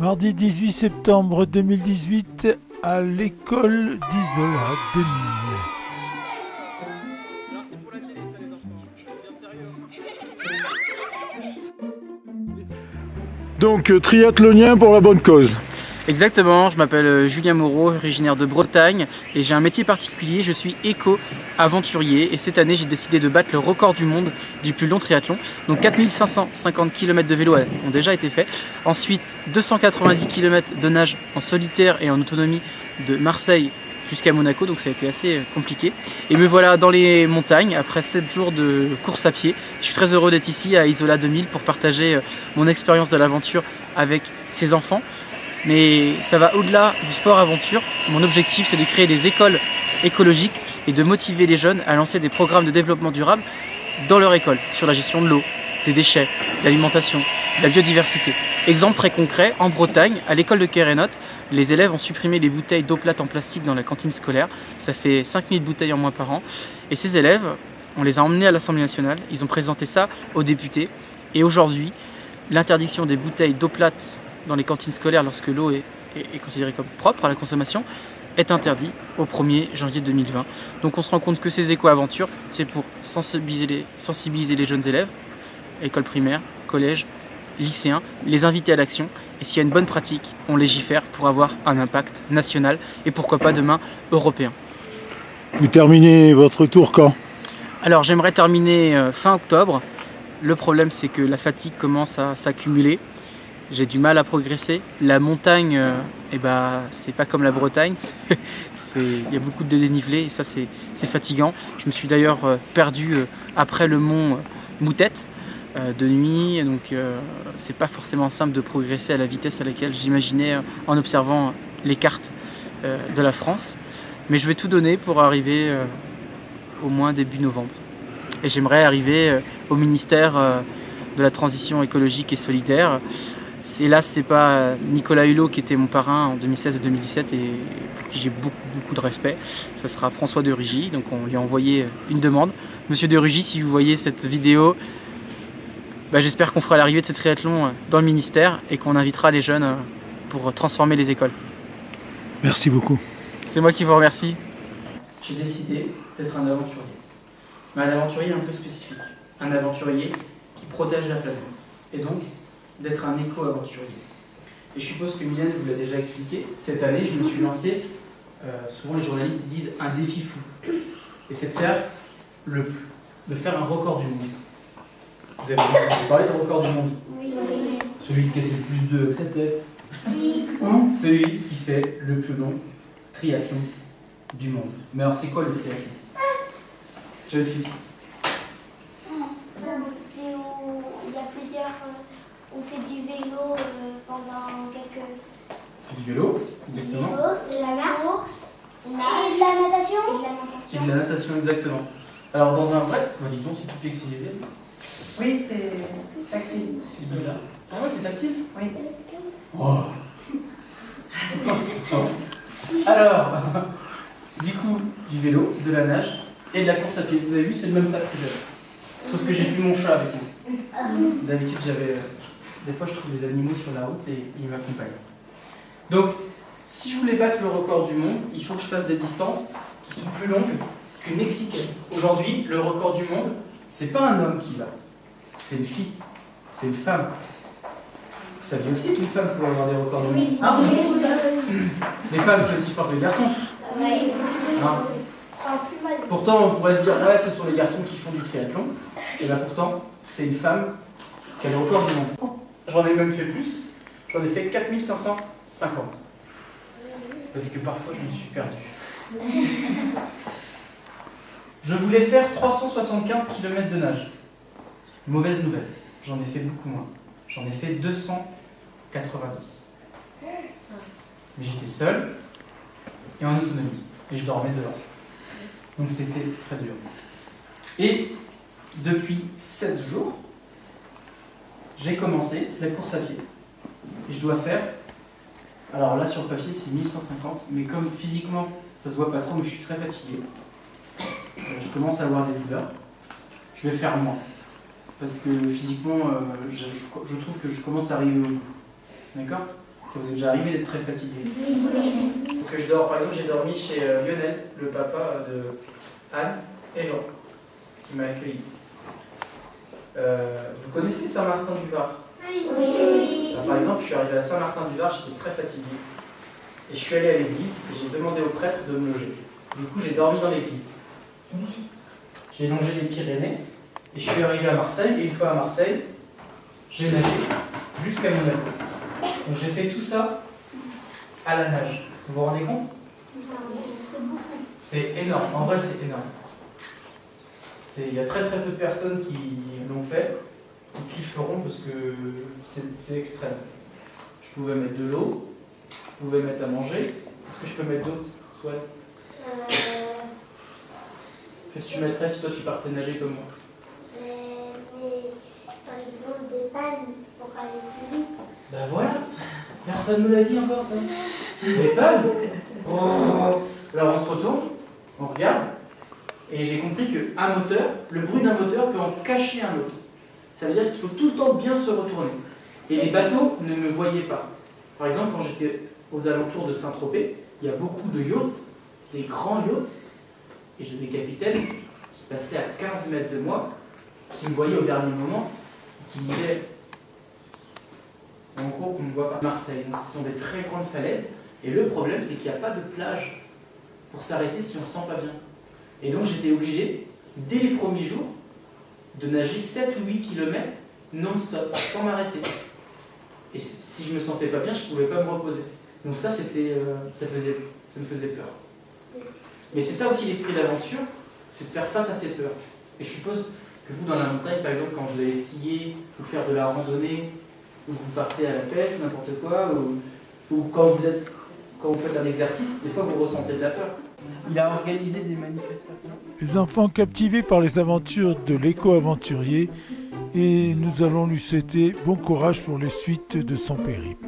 Mardi 18 septembre 2018 à l'école d'Isola 2000. Alors c'est pour la télé ça les enfants, bien sérieux. Donc triathlonien pour la bonne cause. Exactement, je m'appelle Julien Moreau, originaire de Bretagne et j'ai un métier particulier, je suis éco-aventurier et cette année j'ai décidé de battre le record du monde du plus long triathlon. Donc 4550 km de vélo ont déjà été faits, ensuite 290 km de nage en solitaire et en autonomie de Marseille jusqu'à Monaco, donc ça a été assez compliqué. Et me voilà dans les montagnes après 7 jours de course à pied. Je suis très heureux d'être ici à Isola 2000 pour partager mon expérience de l'aventure avec ces enfants. Mais ça va au-delà du sport-aventure. Mon objectif, c'est de créer des écoles écologiques et de motiver les jeunes à lancer des programmes de développement durable dans leur école, sur la gestion de l'eau, des déchets, de l'alimentation, de la biodiversité. Exemple très concret, en Bretagne, à l'école de Kérénote, les élèves ont supprimé les bouteilles d'eau plate en plastique dans la cantine scolaire. Ça fait 5000 bouteilles en moins par an. Et ces élèves, on les a emmenés à l'Assemblée nationale. Ils ont présenté ça aux députés. Et aujourd'hui, l'interdiction des bouteilles d'eau plate dans les cantines scolaires lorsque l'eau est considérée comme propre à la consommation est interdit au 1er janvier 2020. Donc on se rend compte que ces éco-aventures, c'est pour sensibiliser les jeunes élèves, école primaire, collège, lycéens, les inviter à l'action. Et s'il y a une bonne pratique, on légifère pour avoir un impact national et pourquoi pas demain européen. Vous terminez votre tour quand? Alors j'aimerais terminer fin octobre. Le problème c'est que la fatigue commence à s'accumuler. J'ai du mal à progresser. La montagne, c'est pas comme la Bretagne. Il y a beaucoup de dénivelé et ça c'est fatigant. Je me suis d'ailleurs perdu après le mont Moutette de nuit, donc c'est pas forcément simple de progresser à la vitesse à laquelle j'imaginais en observant les cartes de la France. Mais je vais tout donner pour arriver au moins début novembre. Et j'aimerais arriver au ministère de la Transition écologique et solidaire. Hélas, c'est pas Nicolas Hulot qui était mon parrain en 2016 et 2017 et pour qui j'ai beaucoup de respect. Ça sera François de Rugy, donc on lui a envoyé une demande. Monsieur de Rugy, si vous voyez cette vidéo, j'espère qu'on fera l'arrivée de ce triathlon dans le ministère et qu'on invitera les jeunes pour transformer les écoles. Merci beaucoup. C'est moi qui vous remercie. J'ai décidé d'être un aventurier. Mais un aventurier un peu spécifique. Un aventurier qui protège la planète. Et donc, d'être un éco-aventurier. Et je suppose que Mylène vous l'a déjà expliqué, cette année je me suis lancé, souvent les journalistes disent un défi fou. Et c'est de faire un record du monde. Vous avez entendu parler de record du monde? Oui. Celui qui casse le plus d'œufs avec sa tête. Oui. Ou celui qui fait le plus long triathlon du monde. Mais alors c'est quoi le triathlon? Jeune fille. C'est où il y a plusieurs. On fait du vélo pendant quelques. Du vélo, exactement. Du vélo, de la course, et de la natation. Et de la natation, exactement. Alors dans un vrai. Dis donc, c'est tout flexible. Oui, c'est tactile. C'est bizarre. Ah ouais, c'est tactile? Oui. Oh. Alors, du coup, du vélo, de la nage et de la course à pied. Vous avez vu, c'est le même sac que j'avais. Sauf que j'ai plus mon chat avec moi. D'habitude, j'avais. Des fois, je trouve des animaux sur la route et ils m'accompagnent. Donc, si je voulais battre le record du monde, il faut que je fasse des distances qui sont plus longues qu'une Mexicaine. Aujourd'hui, le record du monde, c'est pas un homme qui l'a, c'est une fille, c'est une femme. Vous saviez aussi qu'une femme pouvait avoir des records du monde? Oui. Ah bon? Les femmes, c'est aussi fort que les garçons. Oui. Hein? Pourtant, on pourrait se dire, ouais, ce sont les garçons qui font du triathlon. Et bien pourtant, c'est une femme qui a le record du monde. J'en ai même fait plus. J'en ai fait 4550. Parce que parfois, je me suis perdu. Je voulais faire 375 km de nage. Mauvaise nouvelle. J'en ai fait beaucoup moins. J'en ai fait 290. Mais j'étais seul et en autonomie. Et je dormais dehors. Donc c'était très dur. Et depuis 7 jours, j'ai commencé la course à pied. Et je dois faire, alors là sur le papier c'est 1150, mais comme physiquement ça se voit pas trop, mais je suis très fatigué, je commence à avoir des douleurs, je vais faire moins. Parce que physiquement, je trouve que je commence à arriver au bout. D'accord? Ça vous est déjà arrivé d'être très fatigué? Donc je dors, par exemple, j'ai dormi chez Lionel, le papa de Anne et Jean, qui m'a accueilli. Vous connaissez Saint-Martin-du-Var? Oui. Par exemple, je suis arrivé à Saint-Martin-du-Var, j'étais très fatigué. Et je suis allé à l'église et j'ai demandé au prêtre de me loger. Du coup, j'ai dormi dans l'église. J'ai longé les Pyrénées et je suis arrivé à Marseille. Et une fois à Marseille, j'ai nagé jusqu'à Monaco. Donc j'ai fait tout ça à la nage. Vous vous rendez compte? C'est énorme. En vrai, c'est énorme. Il y a très très peu de personnes qui l'ont fait ou qui le feront parce que c'est extrême. Je pouvais mettre de l'eau, je pouvais mettre à manger. Qu'est-ce que je peux mettre d'autre, Swan? Qu'est-ce que tu mettrais si toi tu partais nager comme moi? Par exemple, des palmes pour aller plus vite. Ben voilà, personne ne me l'a dit encore ça. Des palmes. Oh. Alors on se retourne, on regarde, et j'ai compris qu'un moteur, le bruit d'un moteur peut en cacher un autre. Ça veut dire qu'il faut tout le temps bien se retourner. Et les bateaux ne me voyaient pas. Par exemple, quand j'étais aux alentours de Saint-Tropez, il y a beaucoup de yachts, des grands yachts, et j'ai des capitaines qui passaient à 15 mètres de moi, qui me voyaient au dernier moment, qui me disaient en gros qu'on ne voit pas Marseille. Donc ce sont des très grandes falaises, et le problème c'est qu'il n'y a pas de plage pour s'arrêter si on ne se sent pas bien. Et donc j'étais obligé, dès les premiers jours, de nager 7 ou 8 km non-stop, sans m'arrêter. Et si je ne me sentais pas bien, je ne pouvais pas me reposer. Donc ça, ça me faisait peur. Mais c'est ça aussi l'esprit d'aventure, c'est de faire face à ces peurs. Et je suppose que vous, dans la montagne, par exemple, quand vous allez skier, ou faire de la randonnée, ou vous partez à la pêche, ou n'importe quoi, ou quand vous faites un exercice, des fois vous ressentez de la peur. Il a organisé des manifestations. Les enfants captivés par les aventures de l'éco-aventurier, et nous allons lui souhaiter bon courage pour les suites de son périple.